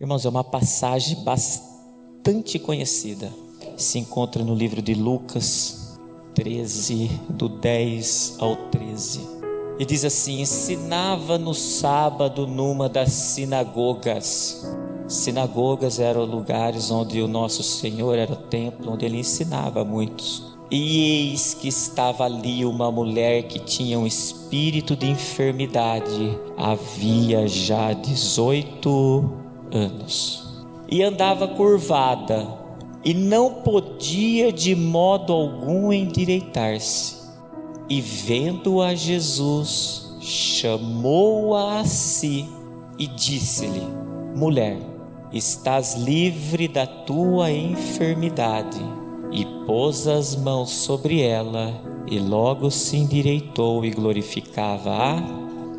Irmãos, é uma passagem bastante conhecida. Se encontra no livro de Lucas 13, do 10 ao 13. E diz assim: ensinava no sábado numa das sinagogas. Sinagogas eram lugares onde o nosso Senhor era o templo, onde ele ensinava a muitos. E eis que estava ali uma mulher que tinha um espírito de enfermidade, havia já 18 anos, e andava curvada, e não podia de modo algum endireitar-se. E vendo-a Jesus, chamou-a a si e disse-lhe: mulher, estás livre da tua enfermidade. E pôs as mãos sobre ela, e logo se endireitou e glorificava a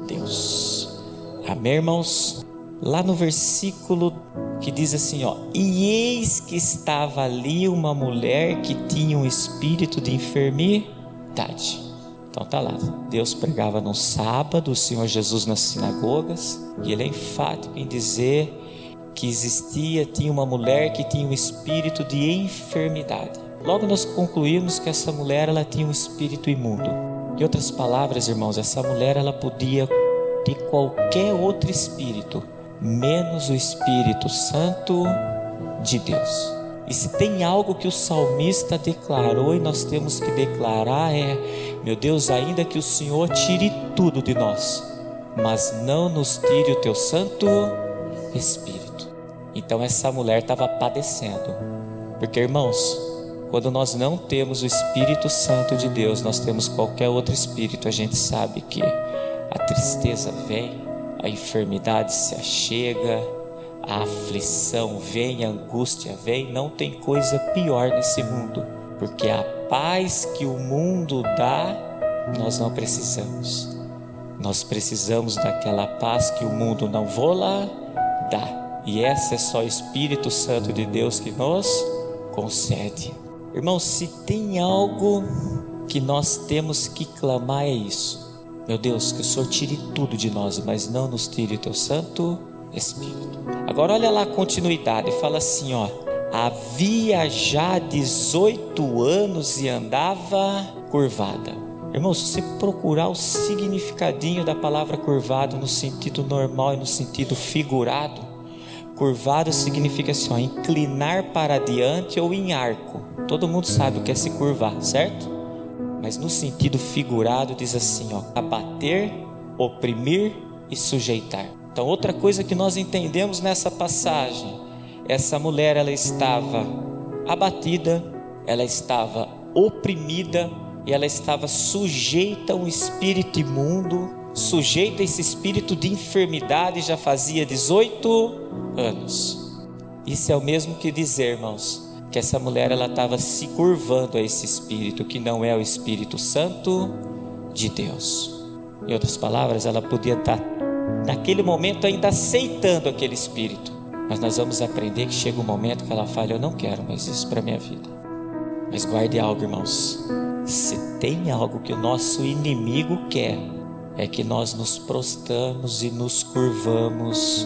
Deus. Amém, irmãos? Lá no versículo que diz assim, e eis que estava ali uma mulher que tinha um espírito de enfermidade. Então tá lá, Deus pregava no sábado, o Senhor Jesus nas sinagogas, e ele é enfático em dizer que tinha uma mulher que tinha um espírito de enfermidade. Logo nós concluímos que essa mulher, ela tinha um espírito imundo. Em outras palavras, irmãos, essa mulher, ela podia ter qualquer outro espírito, menos o Espírito Santo de Deus. E se tem algo que o salmista declarou e nós temos que declarar é: meu Deus, ainda que o Senhor tire tudo de nós, mas não nos tire o teu Santo Espírito. Então essa mulher estava padecendo, porque, irmãos, quando nós não temos o Espírito Santo de Deus, nós temos qualquer outro espírito, a gente sabe que a tristeza vem, a enfermidade se achega, a aflição vem, a angústia vem. Não tem coisa pior nesse mundo, porque a paz que o mundo dá, nós não precisamos. Nós precisamos daquela paz que o mundo não vola dá, e essa é só o Espírito Santo de Deus que nos concede. Irmãos, se tem algo que nós temos que clamar é isso: meu Deus, que o Senhor tire tudo de nós, mas não nos tire o teu Santo Espírito. Agora olha lá a continuidade, fala assim, havia já 18 anos e andava curvada. Irmãos, se você procurar o significadinho da palavra curvado no sentido normal e no sentido figurado, curvado significa assim, inclinar para diante ou em arco. Todo mundo sabe o que é se curvar, certo? Mas no sentido figurado diz assim, abater, oprimir e sujeitar. Então outra coisa que nós entendemos nessa passagem, essa mulher, ela estava abatida, ela estava oprimida e ela estava sujeita a um espírito imundo, sujeita a esse espírito de enfermidade já fazia 18 anos. Isso é o mesmo que dizer, irmãos, que essa mulher, ela estava se curvando a esse espírito que não é o Espírito Santo de Deus. Em outras palavras, ela podia estar naquele momento ainda aceitando aquele espírito, mas nós vamos aprender que chega um momento que ela fala: eu não quero mais isso para a minha vida. Mas guarde algo, irmãos, se tem algo que o nosso inimigo quer, é que nós nos prostramos e nos curvamos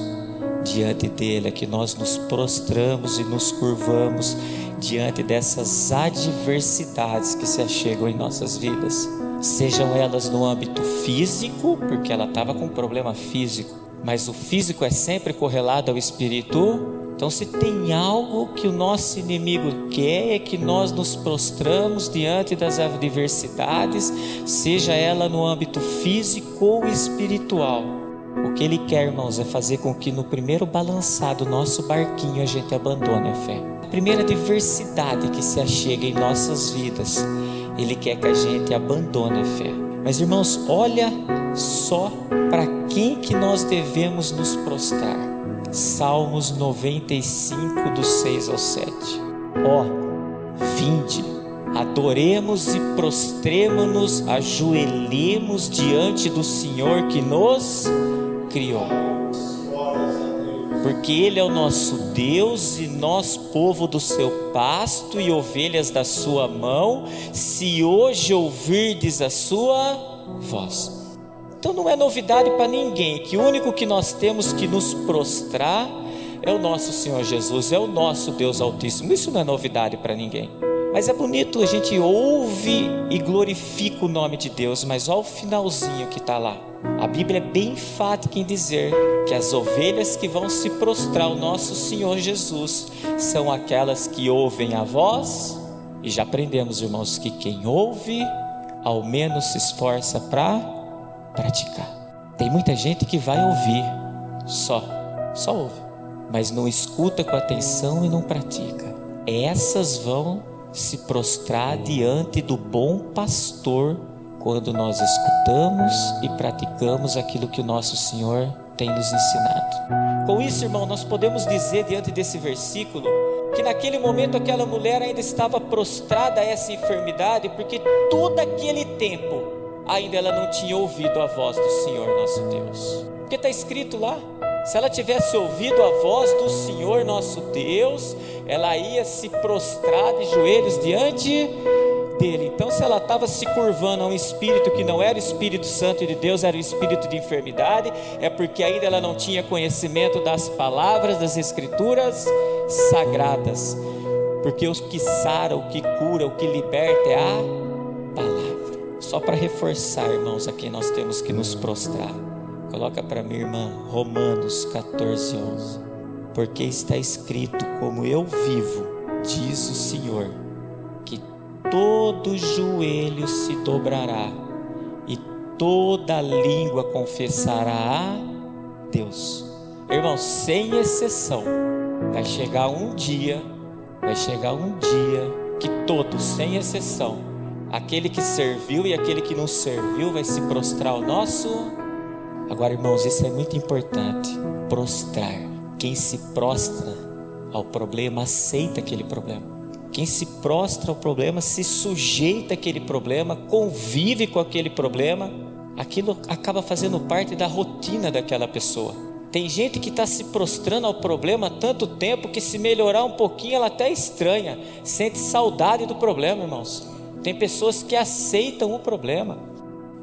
diante dele, é que nós nos prostramos e nos curvamos diante dessas adversidades que se achegam em nossas vidas, sejam elas no âmbito físico, porque ela estava com um problema físico, mas o físico é sempre correlado ao espírito. Então se tem algo que o nosso inimigo quer, é que nós nos prostramos diante das adversidades, seja ela no âmbito físico ou espiritual. O que ele quer, irmãos, é fazer com que no primeiro balançar do nosso barquinho a gente abandone a fé. A primeira adversidade que se achega em nossas vidas, ele quer que a gente abandone a fé. Mas, irmãos, olha só para quem que nós devemos nos prostrar. Salmos 95, do 6 ao 7. Vinde, adoremos e prostremo-nos, ajoelhemos diante do Senhor que nos criou. Porque Ele é o nosso Deus e nós povo do seu pasto e ovelhas da sua mão, se hoje ouvirdes a sua voz. Então não é novidade para ninguém que o único que nós temos que nos prostrar é o nosso Senhor Jesus, é o nosso Deus Altíssimo. Isso não é novidade para ninguém. Mas é bonito, a gente ouve e glorifica o nome de Deus, mas olha o finalzinho que está lá. A Bíblia é bem enfática em dizer que as ovelhas que vão se prostrar ao nosso Senhor Jesus são aquelas que ouvem a voz, e já aprendemos, irmãos, que quem ouve, ao menos se esforça para praticar. Tem muita gente que vai ouvir, só ouve, mas não escuta com atenção e não pratica. Essas vão se prostrar diante do bom pastor quando nós escutamos e praticamos aquilo que o nosso Senhor tem nos ensinado. Com isso, irmão, nós podemos dizer diante desse versículo que naquele momento aquela mulher ainda estava prostrada a essa enfermidade, porque todo aquele tempo ainda ela não tinha ouvido a voz do Senhor nosso Deus. Porque está escrito lá, se ela tivesse ouvido a voz do Senhor nosso Deus, ela ia se prostrar de joelhos diante dele. Então, se ela estava se curvando a um espírito que não era o Espírito Santo de Deus, era o espírito de enfermidade, é porque ainda ela não tinha conhecimento das palavras, das Escrituras sagradas. Porque o que sara, o que cura, o que liberta é a palavra. Só para reforçar, irmãos, a quem nós temos que nos prostrar. Coloca para minha irmã Romanos 14:11. Porque está escrito: como eu vivo, diz o Senhor, que todo joelho se dobrará e toda língua confessará a Deus. Irmãos, sem exceção, vai chegar um dia que todos, sem exceção, aquele que serviu e aquele que não serviu vai se prostrar ao nosso. Agora, irmãos, isso é muito importante, prostrar. Quem se prostra ao problema, aceita aquele problema. Quem se prostra ao problema, se sujeita àquele problema, convive com aquele problema, aquilo acaba fazendo parte da rotina daquela pessoa. Tem gente que está se prostrando ao problema há tanto tempo que, se melhorar um pouquinho, ela até estranha, sente saudade do problema, irmãos. Tem pessoas que aceitam o problema.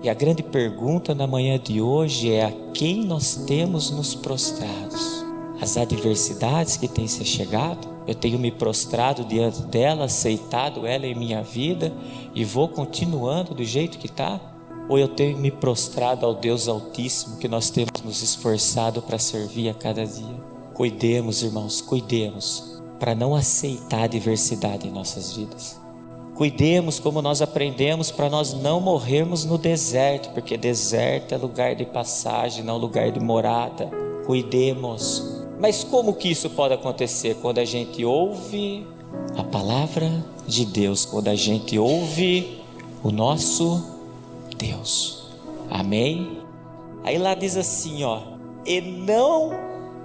E a grande pergunta na manhã de hoje é: a quem nós temos nos prostrados? As adversidades que têm se chegado, eu tenho me prostrado diante dela, aceitado ela em minha vida e vou continuando do jeito que está? Ou eu tenho me prostrado ao Deus Altíssimo, que nós temos nos esforçado para servir a cada dia? Cuidemos, irmãos, cuidemos para não aceitar a adversidade em nossas vidas. Cuidemos, como nós aprendemos, para nós não morrermos no deserto, porque deserto é lugar de passagem, não lugar de morada. Cuidemos. Mas como que isso pode acontecer? Quando a gente ouve a palavra de Deus, quando a gente ouve o nosso Deus. Amém? Aí lá diz assim, e não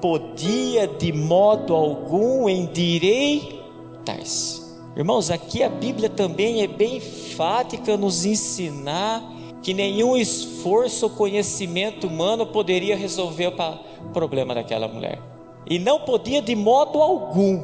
podia de modo algum endireitar-se. Irmãos, aqui a Bíblia também é bem enfática nos ensinar que nenhum esforço ou conhecimento humano poderia resolver o problema daquela mulher. E não podia de modo algum.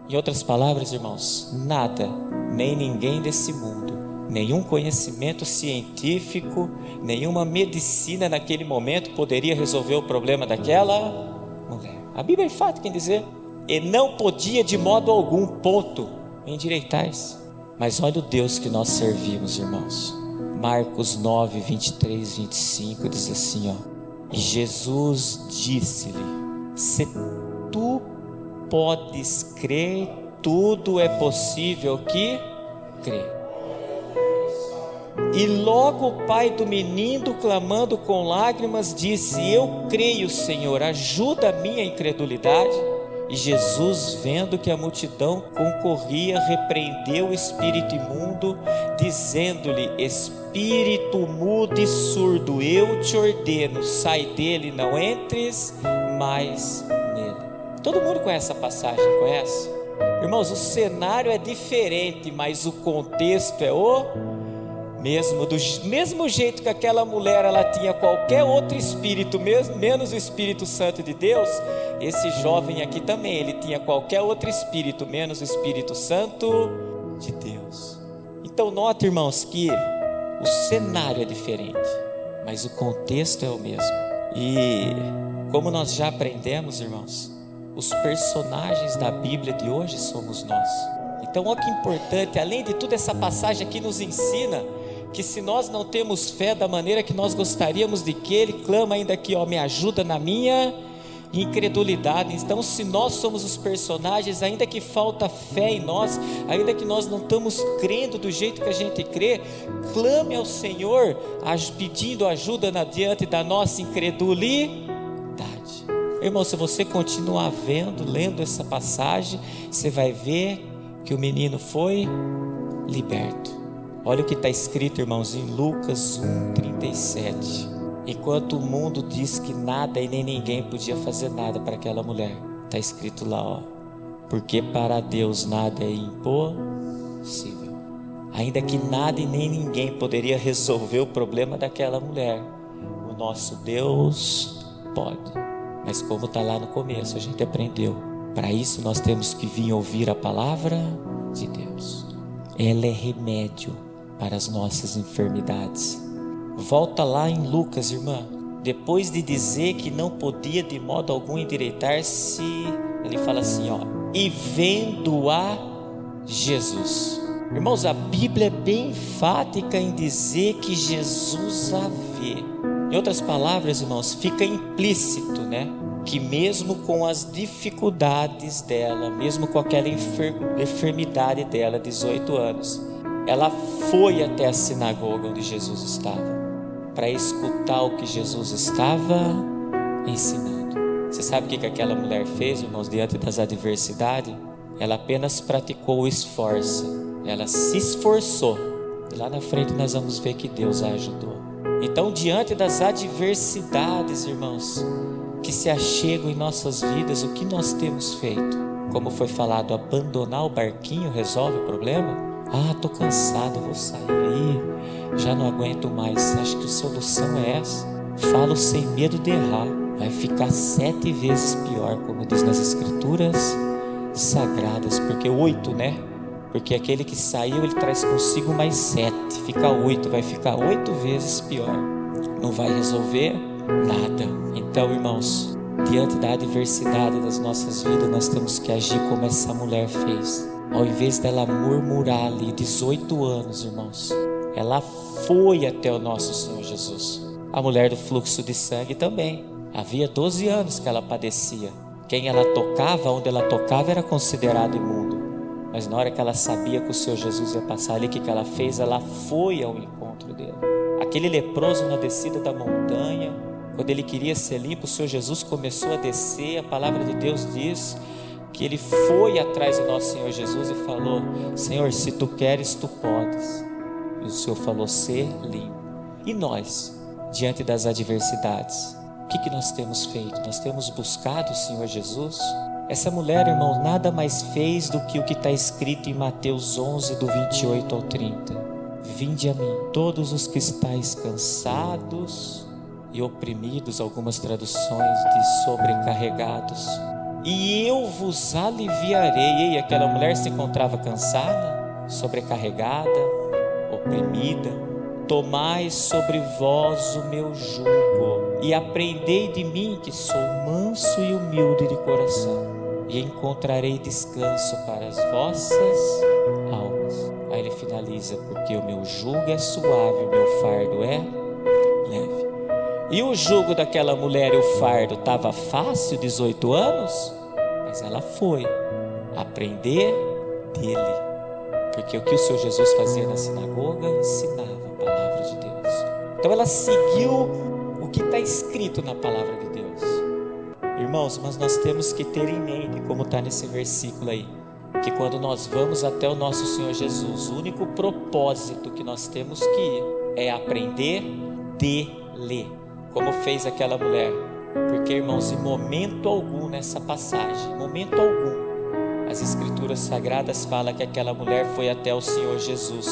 Em outras palavras, irmãos, nada, nem ninguém desse mundo, nenhum conhecimento científico, nenhuma medicina naquele momento poderia resolver o problema daquela mulher. A Bíblia é enfática em dizer: e não podia de modo algum, endireitar-se. Mas olha o Deus que nós servimos, irmãos. Marcos 9, 23, 25 diz assim, e Jesus disse-lhe: se tu podes crer, tudo é possível que crê. E logo o pai do menino, clamando com lágrimas, disse: eu creio, Senhor, ajuda a minha incredulidade. E Jesus, vendo que a multidão concorria, repreendeu o espírito imundo, dizendo-lhe: espírito mudo e surdo, eu te ordeno, sai dele, não entres mais nele. Todo mundo conhece essa passagem, conhece? Irmãos, o cenário é diferente, mas o contexto é o mesmo. Do mesmo jeito que aquela mulher, ela tinha qualquer outro espírito, menos o Espírito Santo de Deus, esse jovem aqui também, ele tinha qualquer outro espírito, menos o Espírito Santo de Deus. Então nota, irmãos, que o cenário é diferente, mas o contexto é o mesmo. E Como nós já aprendemos, irmãos, os personagens da Bíblia de hoje somos nós. Então, olha que importante, além de tudo, essa passagem aqui nos ensina que se nós não temos fé da maneira que nós gostaríamos de que, ele clama ainda aqui, me ajuda na minha incredulidade. Então, se nós somos os personagens, ainda que falta fé em nós, ainda que nós não estamos crendo do jeito que a gente crê, clame ao Senhor, pedindo ajuda diante da nossa incredulidade. Irmão, se você continuar lendo essa passagem, você vai ver que o menino foi liberto. Olha o que está escrito, irmãos, em Lucas 1:37. Enquanto o mundo diz que nada e nem ninguém podia fazer nada para aquela mulher, está escrito lá, porque para Deus nada é impossível. Ainda que nada e nem ninguém poderia resolver o problema daquela mulher, o nosso Deus pode. Mas como está lá no começo, a gente aprendeu, para isso nós temos que vir ouvir a palavra de Deus. Ela é remédio para as nossas enfermidades. Volta lá em Lucas, irmã. Depois de dizer que não podia de modo algum endireitar-se, ele fala assim, e vendo a Jesus. Irmãos, a Bíblia é bem enfática em dizer que Jesus a vê. Em outras palavras, irmãos, fica implícito, que mesmo com as dificuldades dela, mesmo com aquela enfermidade dela, 18 anos, ela foi até a sinagoga onde Jesus estava, para escutar o que Jesus estava ensinando. Você sabe o que aquela mulher fez, irmãos, diante das adversidades? Ela apenas praticou o esforço, ela se esforçou, e lá na frente nós vamos ver que Deus a ajudou. Então, diante das adversidades, irmãos, que se achegam em nossas vidas, o que nós temos feito? Como foi falado, abandonar o barquinho resolve o problema? Estou cansado, vou sair aí, já não aguento mais. Acho que a solução é essa. Falo sem medo de errar, vai ficar 7 vezes pior, como diz nas escrituras sagradas, porque 8, porque aquele que saiu, ele traz consigo mais 7, fica 8, vai ficar 8 vezes pior, não vai resolver nada. Então, irmãos, diante da adversidade das nossas vidas, nós temos que agir como essa mulher fez. Ao invés dela murmurar ali, 18 anos, irmãos, ela foi até o nosso Senhor Jesus. A mulher do fluxo de sangue também, havia 12 anos que ela padecia. Quem ela tocava, onde ela tocava, era considerado imundo. Mas na hora que ela sabia que o Senhor Jesus ia passar ali, o que ela fez? Ela foi ao encontro dele. Aquele leproso na descida da montanha, quando ele queria ser limpo, o Senhor Jesus começou a descer. A palavra de Deus diz que ele foi atrás do nosso Senhor Jesus e falou: Senhor, se tu queres, tu podes. E o Senhor falou: ser limpo. E nós, diante das adversidades, o que nós temos feito? Nós temos buscado o Senhor Jesus? Essa mulher, irmão, nada mais fez do que o que está escrito em Mateus 11, do 28 ao 30. Vinde a mim, todos os que estáis cansados e oprimidos, algumas traduções diz sobrecarregados, e eu vos aliviarei. E aquela mulher se encontrava cansada, sobrecarregada, oprimida. Tomai sobre vós o meu jugo e aprendei de mim, que sou manso e humilde de coração, e encontrarei descanso para as vossas almas. Aí ele finaliza: porque o meu jugo é suave, o meu fardo é leve. E o jugo daquela mulher e o fardo estava fácil, 18 anos, mas ela foi aprender dele, porque o que o Senhor Jesus fazia na sinagoga, ensinava a palavra de Deus. Então ela seguiu o que está escrito na palavra de Deus. Irmãos, mas nós temos que ter em mente, como está nesse versículo aí, que quando nós vamos até o nosso Senhor Jesus, o único propósito que nós temos que ir é aprender dele, como fez aquela mulher. Porque, irmãos, em momento algum nessa passagem, momento algum, as escrituras sagradas falam que aquela mulher foi até o Senhor Jesus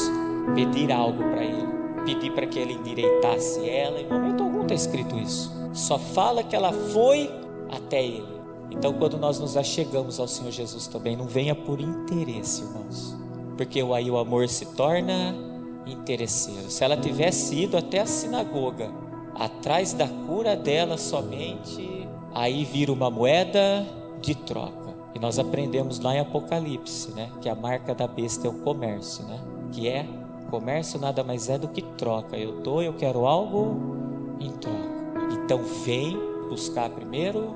pedir algo para ele, pedir para que ele endireitasse ela. Em momento algum está escrito isso, só fala que ela foi até ele. Então, quando nós nos achegamos ao Senhor Jesus também, não venha por interesse, irmãos, porque aí o amor se torna interesseiro. Se ela tivesse ido até a sinagoga atrás da cura dela somente, aí vira uma moeda de troca. E nós aprendemos lá em Apocalipse, né, que a marca da besta é o comércio, né, que é, comércio nada mais é do que troca. Eu dou, eu quero algo em troca. Então vem buscar primeiro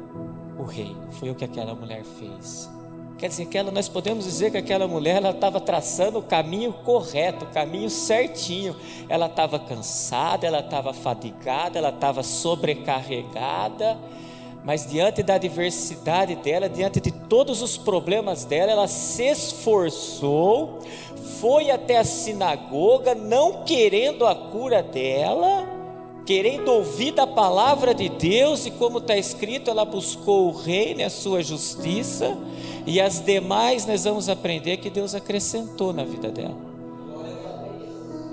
o reino. Foi o que aquela mulher fez. Quer dizer, nós podemos dizer que aquela mulher, ela estava traçando o caminho correto, o caminho certinho. Ela estava cansada, ela estava fadigada, ela estava sobrecarregada, mas diante da adversidade dela, diante de todos os problemas dela, ela se esforçou, foi até a sinagoga, não querendo a cura dela, querendo ouvir da palavra de Deus, e como está escrito, ela buscou o reino e a sua justiça, e as demais nós vamos aprender que Deus acrescentou na vida dela.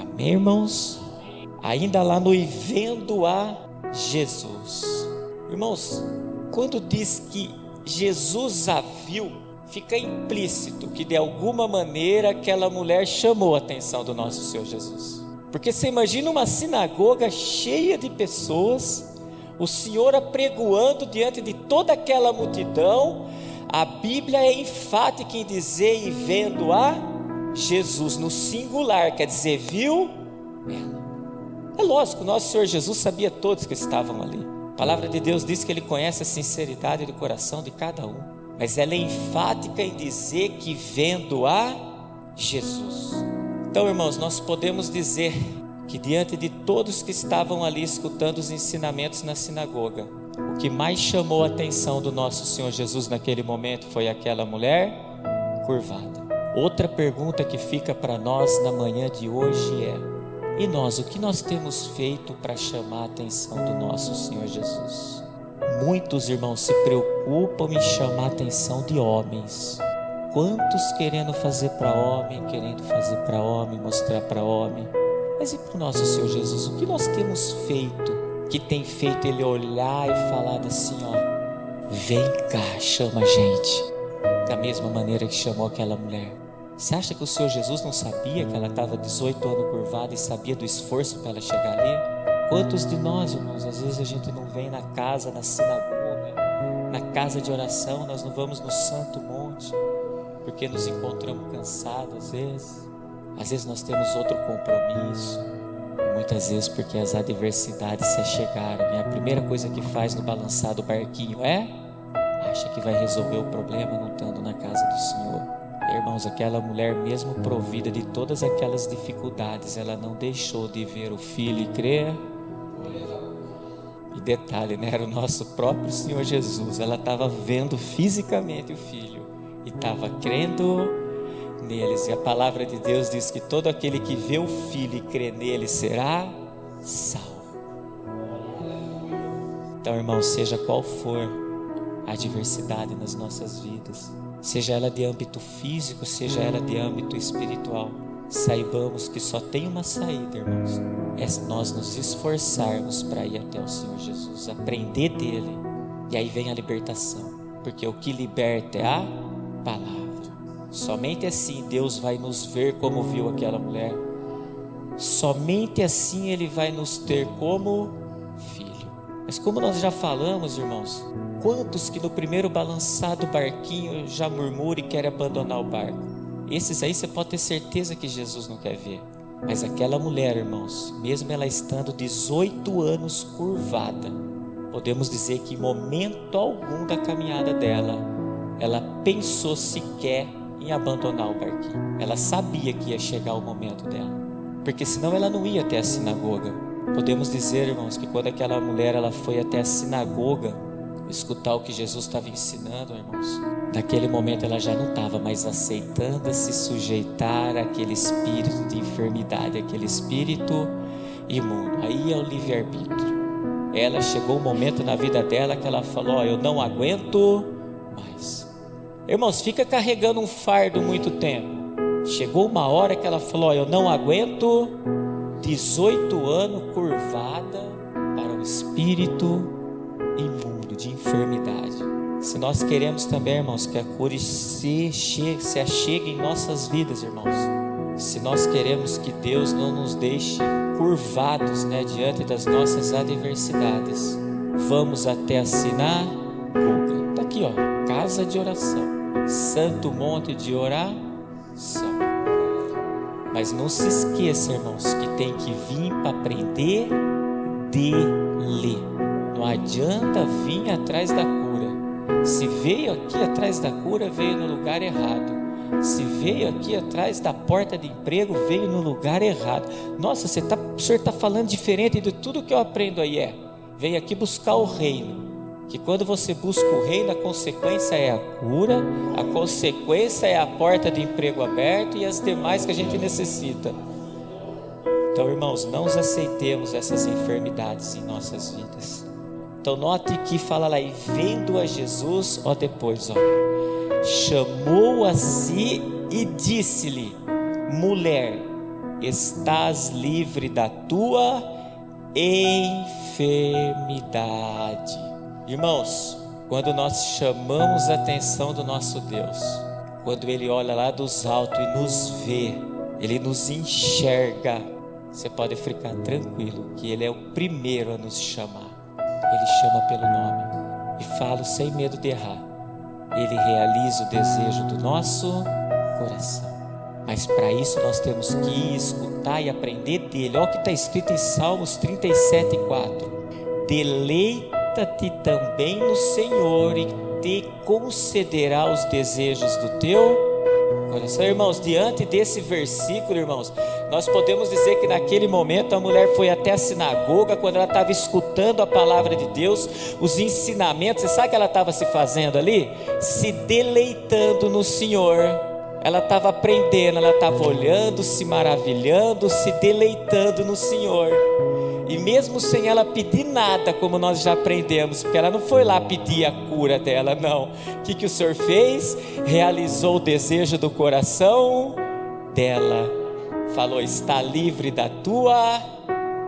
Amém, irmãos? Ainda lá no "e vendo a Jesus", irmãos, quando diz que Jesus a viu, fica implícito que de alguma maneira aquela mulher chamou a atenção do nosso Senhor Jesus. Porque você imagina uma sinagoga cheia de pessoas, o Senhor apregoando diante de toda aquela multidão. A Bíblia é enfática em dizer "e vendo a Jesus", no singular, quer dizer, viu ela. É lógico, nosso Senhor Jesus sabia todos que estavam ali. A palavra de Deus diz que Ele conhece a sinceridade do coração de cada um, mas ela é enfática em dizer que vendo a Jesus. Então, irmãos, nós podemos dizer que diante de todos que estavam ali escutando os ensinamentos na sinagoga, o que mais chamou a atenção do nosso Senhor Jesus naquele momento foi aquela mulher curvada. Outra pergunta que fica para nós na manhã de hoje é: e nós, o que nós temos feito para chamar a atenção do nosso Senhor Jesus? Muitos irmãos se preocupam em chamar a atenção de homens. Quantos querendo fazer para homem, mostrar para homem. Mas e para o nosso Senhor Jesus? O que nós temos feito que tem feito Ele olhar e falar assim, ó, vem cá, chama a gente, da mesma maneira que chamou aquela mulher? Você acha que o Senhor Jesus não sabia que ela estava 18 anos curvada e sabia do esforço para ela chegar ali? Quantos de nós, irmãos, às vezes a gente não vem na casa, na sinagoga, na casa de oração, nós não vamos no Santo Monte, porque nos encontramos cansados às vezes nós temos outro compromisso, e muitas vezes porque as adversidades se achegaram, e a primeira coisa que faz no balançar do barquinho acha que vai resolver o problema não estando na casa do Senhor. Irmãos, aquela mulher, mesmo provida de todas aquelas dificuldades, ela não deixou de ver o filho e crer. E detalhe, né? Era o nosso próprio Senhor Jesus. Ela estava vendo fisicamente o filho e estava crendo neles. E a palavra de Deus diz que todo aquele que vê o filho e crê nele será salvo. Então, irmãos, seja qual for a adversidade nas nossas vidas, seja ela de âmbito físico, seja ela de âmbito espiritual, saibamos que só tem uma saída, irmãos, é nós nos esforçarmos para ir até o Senhor Jesus, aprender dele, e aí vem a libertação, porque o que liberta é a palavra. Somente assim Deus vai nos ver como viu aquela mulher, somente assim Ele vai nos ter como filho. Mas como nós já falamos, irmãos, quantos que no primeiro balançar do barquinho já murmuram e querem abandonar o barco? Esses aí você pode ter certeza que Jesus não quer ver. Mas aquela mulher, irmãos, mesmo ela estando 18 anos curvada, podemos dizer que em momento algum da caminhada dela, ela pensou sequer em abandonar o barquinho. Ela sabia que ia chegar o momento dela, porque senão ela não ia até a sinagoga. Podemos dizer, irmãos, que quando aquela mulher ela foi até a sinagoga escutar o que Jesus estava ensinando, irmãos, naquele momento ela já não estava mais aceitando se sujeitar àquele espírito de enfermidade, aquele espírito imundo. Aí é o livre-arbítrio. Ela chegou um momento na vida dela que ela falou, eu não aguento mais. Irmãos, fica carregando um fardo muito tempo. Chegou uma hora que ela falou, eu não aguento. 18 anos curvada para o espírito imundo, de enfermidade. Se nós queremos também, irmãos, que a cura se achegue em nossas vidas, irmãos, se nós queremos que Deus não nos deixe curvados, diante das nossas adversidades, vamos até a sinagoga. Está aqui, ó, casa de oração, santo monte de oração. Mas não se esqueça, irmãos, que tem que vir para aprender dele. Não adianta vir atrás da cura. Se veio aqui atrás da cura, veio no lugar errado. Se veio aqui atrás da porta de emprego, veio no lugar errado. Nossa, o senhor está falando diferente de tudo que eu aprendo aí. Veio aqui buscar o reino. Que quando você busca o reino, a consequência é a cura, a consequência é a porta de emprego aberta e as demais que a gente necessita. Então, irmãos, não aceitemos essas enfermidades em nossas vidas. Então, note que fala lá, e vendo a Jesus, ó, depois, ó, chamou a si e disse-lhe: mulher, estás livre da tua enfermidade. Irmãos, quando nós chamamos a atenção do nosso Deus, quando Ele olha lá dos altos e nos vê, Ele nos enxerga, você pode ficar tranquilo que Ele é o primeiro a nos chamar. Ele chama pelo nome e fala sem medo de errar. Ele realiza o desejo do nosso coração. Mas para isso nós temos que escutar e aprender dele. Olha o que está escrito em Salmos 37:4. Deleita-te também no Senhor e te concederá os desejos do teu coração. Irmãos, diante desse versículo, irmãos, nós podemos dizer que naquele momento a mulher foi até a sinagoga, quando ela estava escutando a palavra de Deus, os ensinamentos. Você sabe o que ela estava se fazendo ali? Se deleitando no Senhor. Ela estava aprendendo, ela estava olhando, se maravilhando, se deleitando no Senhor. E mesmo sem ela pedir nada, como nós já aprendemos, porque ela não foi lá pedir a cura dela, não. O que o Senhor fez? Realizou o desejo do coração dela. Falou: está livre da tua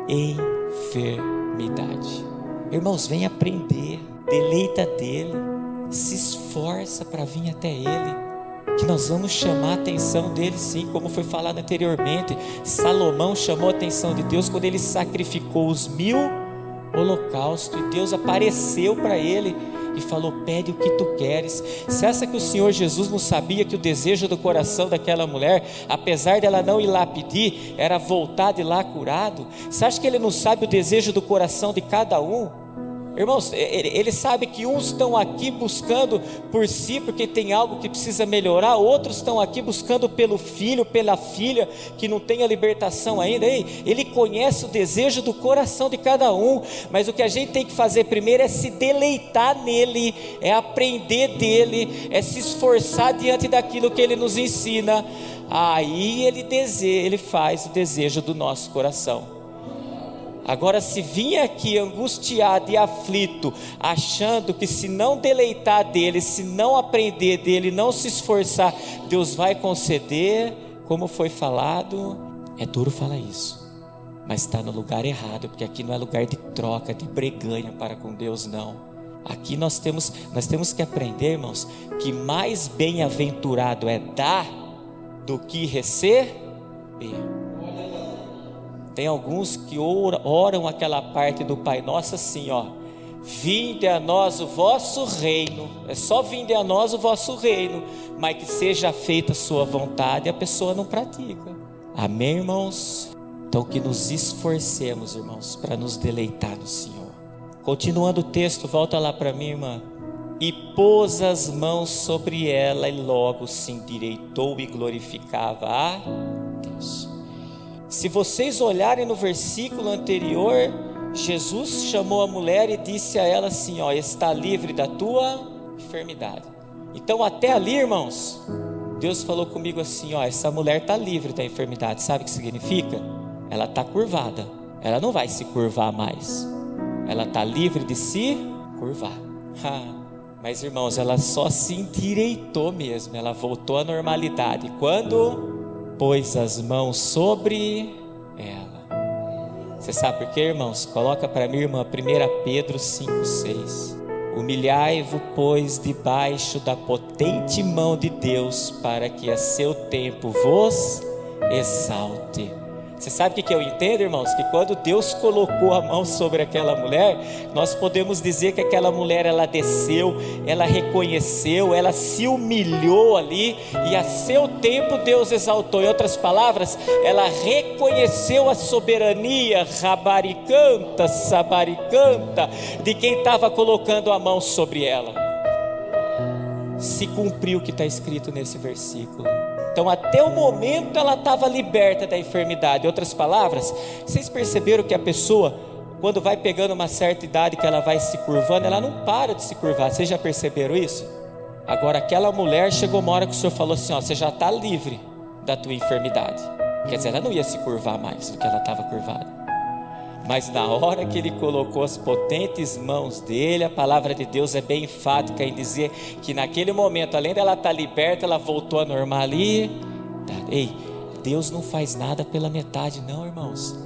enfermidade. Irmãos, vem aprender, deleita dele, se esforça para vir até ele. Que nós vamos chamar a atenção dele, sim, como foi falado anteriormente. Salomão chamou a atenção de Deus quando ele sacrificou os 1000 holocaustos, e Deus apareceu para ele e falou: pede o que tu queres. Você acha que o Senhor Jesus não sabia que o desejo do coração daquela mulher, apesar dela não ir lá pedir, era voltar de lá curado? Você acha que ele não sabe o desejo do coração de cada um? Irmãos, ele sabe que uns estão aqui buscando por si, porque tem algo que precisa melhorar. Outros estão aqui buscando pelo filho, pela filha, que não tem a libertação ainda. Ele conhece o desejo do coração de cada um. Mas o que a gente tem que fazer primeiro é se deleitar nele, é aprender dele, é se esforçar diante daquilo que ele nos ensina. Aí ele faz o desejo do nosso coração. Agora, se vir aqui angustiado e aflito, achando que se não deleitar dele, se não aprender dele, não se esforçar, Deus vai conceder, como foi falado, é duro falar isso, mas está no lugar errado, porque aqui não é lugar de troca, de breganha para com Deus, não. Aqui nós temos que aprender, irmãos, que mais bem-aventurado é dar do que receber. Tem alguns que oram aquela parte do Pai Nosso assim, ó: vinde a nós o vosso reino. É só vinde a nós o vosso reino, mas que seja feita a sua vontade. A pessoa não pratica. Amém, irmãos? Então que nos esforcemos, irmãos, para nos deleitar no Senhor. Continuando o texto, volta lá para mim, irmã. E pôs as mãos sobre ela, e logo se endireitou e glorificava a Deus. Se vocês olharem no versículo anterior, Jesus chamou a mulher e disse a ela assim, ó: está livre da tua enfermidade. Então até ali, irmãos, Deus falou comigo assim, ó: essa mulher está livre da enfermidade. Sabe o que significa? Ela está curvada, ela não vai se curvar mais, ela está livre de se curvar. Mas, irmãos, ela só se endireitou mesmo, ela voltou à normalidade quando pôs as mãos sobre ela. Você sabe por quê, irmãos? Coloca para mim, irmã, 1 Pedro 5:6. Humilhai-vos, pois, debaixo da potente mão de Deus, para que a seu tempo vos exalte. Você sabe o que eu entendo, irmãos? Que quando Deus colocou a mão sobre aquela mulher, nós podemos dizer que aquela mulher, ela desceu, ela reconheceu, ela se humilhou ali, e a seu tempo Deus exaltou. Em outras palavras, ela reconheceu a soberania, rabaricanta, sabaricanta, de quem estava colocando a mão sobre ela. Se cumpriu o que está escrito nesse versículo. Então até o momento ela estava liberta da enfermidade. Em outras palavras, vocês perceberam que a pessoa, quando vai pegando uma certa idade, que ela vai se curvando, ela não para de se curvar. Vocês já perceberam isso? Agora aquela mulher, chegou uma hora que o Senhor falou assim, você já está livre da tua enfermidade. Quer dizer, ela não ia se curvar mais do que ela estava curvada. Mas na hora que ele colocou as potentes mãos dele, a palavra de Deus é bem enfática em dizer que naquele momento, além dela estar liberta, ela voltou a normal ali. Ei, Deus não faz nada pela metade não, irmãos.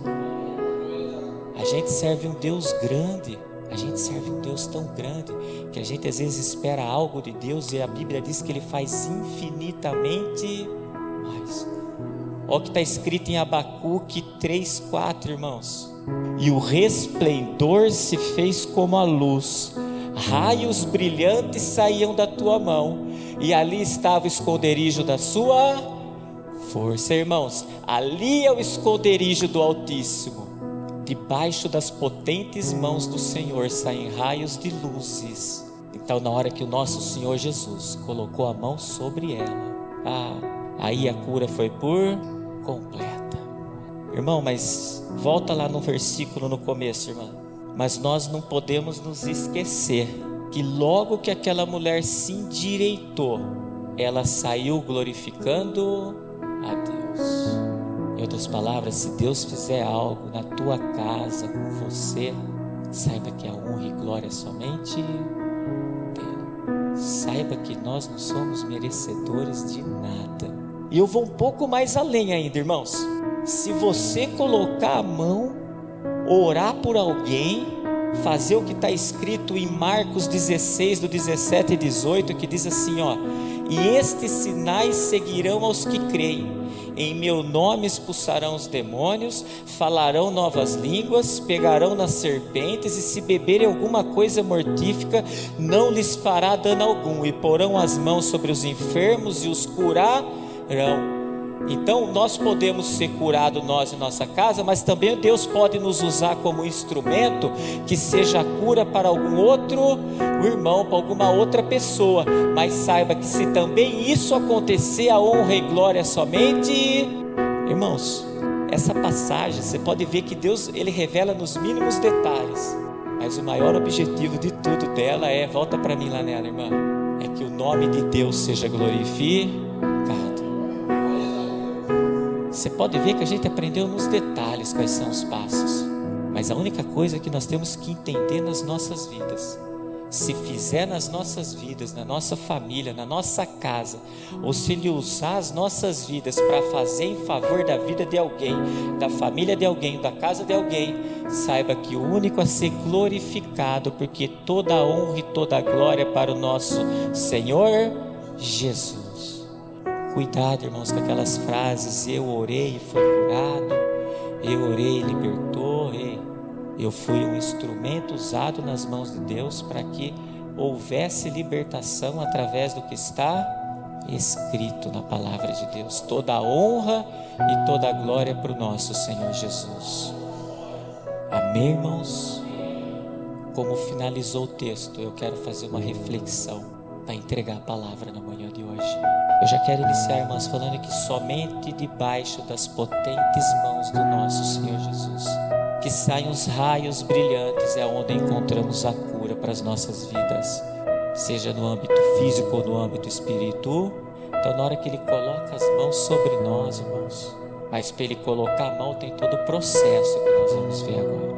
A gente serve um Deus grande, a gente serve um Deus tão grande, que a gente às vezes espera algo de Deus, e a Bíblia diz que Ele faz infinitamente mais. Olha o que está escrito em Abacuque 3:4, irmãos. E o resplendor se fez como a luz, raios brilhantes saíam da tua mão, e ali estava o esconderijo da sua força. Irmãos, ali é o esconderijo do Altíssimo. Debaixo das potentes mãos do Senhor saem raios de luzes. Então na hora que o nosso Senhor Jesus colocou a mão sobre ela, aí a cura foi por completa. Irmão, mas volta lá no versículo no começo, irmão. Mas nós não podemos nos esquecer que logo que aquela mulher se endireitou, ela saiu glorificando a Deus. Em outras palavras, se Deus fizer algo na tua casa, com você, saiba que a honra e glória é somente dele. Saiba que nós não somos merecedores de nada. E eu vou um pouco mais além ainda, irmãos. Se você colocar a mão, orar por alguém, fazer o que está escrito em Marcos 16, do 17 e 18, que diz assim, e estes sinais seguirão aos que creem. Em meu nome expulsarão os demônios, falarão novas línguas, pegarão nas serpentes, e se beberem alguma coisa mortífica, não lhes fará dano algum, e porão as mãos sobre os enfermos e os curarão. Então nós podemos ser curados, nós e nossa casa, mas também Deus pode nos usar como instrumento que seja a cura para algum outro irmão, para alguma outra pessoa. Mas saiba que se também isso acontecer, a honra e glória somente. Irmãos, essa passagem você pode ver que Deus, Ele revela nos mínimos detalhes, mas o maior objetivo de tudo dela volta para mim lá nela, irmã, é que o nome de Deus seja glorificado. Você pode ver que a gente aprendeu nos detalhes quais são os passos, mas a única coisa que nós temos que entender nas nossas vidas, se fizer nas nossas vidas, na nossa família, na nossa casa, ou se Ele usar as nossas vidas para fazer em favor da vida de alguém, da família de alguém, da casa de alguém, saiba que o único a ser glorificado, porque toda a honra e toda a glória para o nosso Senhor Jesus. Cuidado, irmãos, com aquelas frases, eu orei e fui curado, eu orei e libertou, eu fui um instrumento usado nas mãos de Deus para que houvesse libertação através do que está escrito na palavra de Deus. Toda a honra e toda a glória para o nosso Senhor Jesus. Amém, irmãos? Como finalizou o texto, eu quero fazer uma reflexão para entregar a palavra na manhã de hoje. Eu já quero iniciar, irmãos, falando que somente debaixo das potentes mãos do nosso Senhor Jesus, que saem os raios brilhantes, é onde encontramos a cura para as nossas vidas, seja no âmbito físico ou no âmbito espiritual. Então na hora que Ele coloca as mãos sobre nós, irmãos, mas para Ele colocar a mão tem todo o processo que nós vamos ver agora.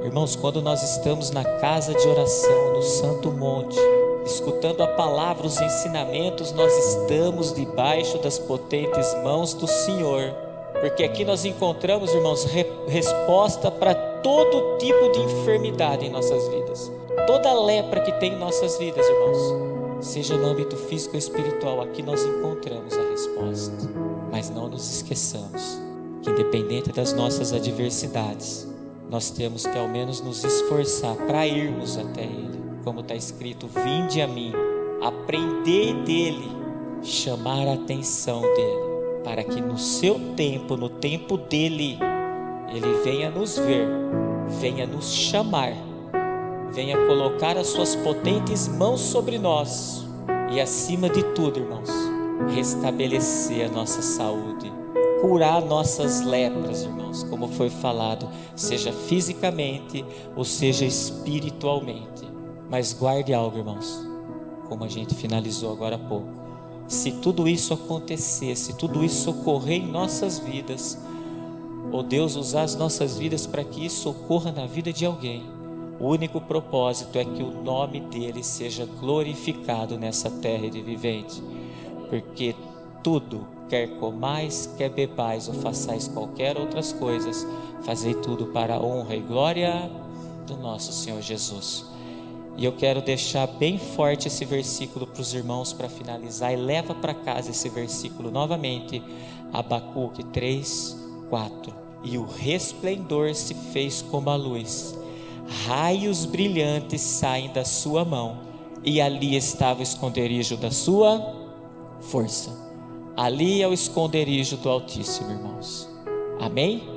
Irmãos, quando nós estamos na casa de oração, no Santo Monte, escutando a palavra, os ensinamentos, nós estamos debaixo das potentes mãos do Senhor, porque aqui nós encontramos, irmãos, resposta para todo tipo de enfermidade em nossas vidas, toda lepra que tem em nossas vidas, irmãos, seja no âmbito físico ou espiritual, aqui nós encontramos a resposta. Mas não nos esqueçamos que independente das nossas adversidades, nós temos que ao menos nos esforçar para irmos até Ele. Como está escrito, vinde a mim, aprendei dele, chamar a atenção dele, para que no seu tempo, no tempo dele, Ele venha nos ver, venha nos chamar, venha colocar as suas potentes mãos sobre nós e, acima de tudo, irmãos, restabelecer a nossa saúde, curar nossas lepras, irmãos, como foi falado, seja fisicamente ou seja espiritualmente. Mas guarde algo, irmãos, como a gente finalizou agora há pouco. Se tudo isso acontecer, se tudo isso ocorrer em nossas vidas, ou Deus usar as nossas vidas para que isso ocorra na vida de alguém, o único propósito é que o nome dele seja glorificado nessa terra de vivente. Porque tudo, quer comais, quer bebais ou façais qualquer outras coisas, fazei tudo para a honra e glória do nosso Senhor Jesus. E eu quero deixar bem forte esse versículo para os irmãos para finalizar, e leva para casa esse versículo novamente, Abacuque 3:4. E o resplendor se fez como a luz, raios brilhantes saem da sua mão, e ali estava o esconderijo da sua força. Ali é o esconderijo do Altíssimo, irmãos. Amém?